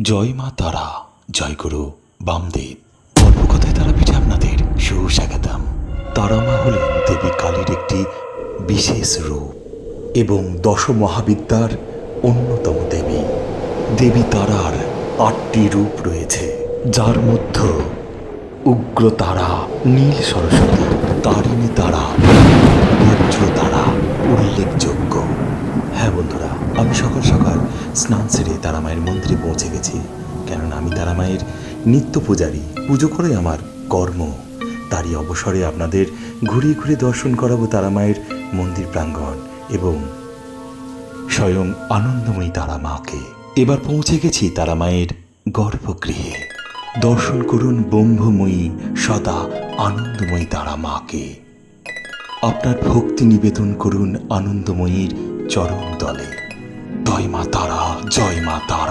জয় মা তারা, জয় গুরু বামদেব। গল্পকথায় তারাপীঠে আপনাদের সুস্বাগতম। তারা মা হলেন দেবী কালীর একটি বিশেষ রূপ এবং দশ মহাবিদ্যার অন্যতম দেবী। দেবী তারার ৮টি রূপ রয়েছে, যার মধ্যে উগ্র তারা, নীল সরস্বতী, তারিণী তারা, বজ্র তারা উল্লেখযোগ্য। হ্যাঁ বন্ধুরা, আমি সকাল সকাল স্নান সেরে তারামায়ের মন্দিরে পৌঁছে গেছি, কেননা আমি তারামায়ের নিত্য পূজারী। পুজো করে আমার কর্ম। তারই অবসরে আপনাদের ঘুরিয়ে ঘুরিয়ে দর্শন করাবো তারামায়ের মন্দির প্রাঙ্গণ এবং স্বয়ং আনন্দময়ী তারা মাকে। এবার পৌঁছে গেছি তারামায়ের গর্ভগৃহে। দর্শন করুন ব্রহ্মময়ী সদা আনন্দময়ী তারা মাকে। আপনার ভক্তি নিবেদন করুন আনন্দময়ীর চরণ তলে। জয় মা তারা, জয় মা তারা।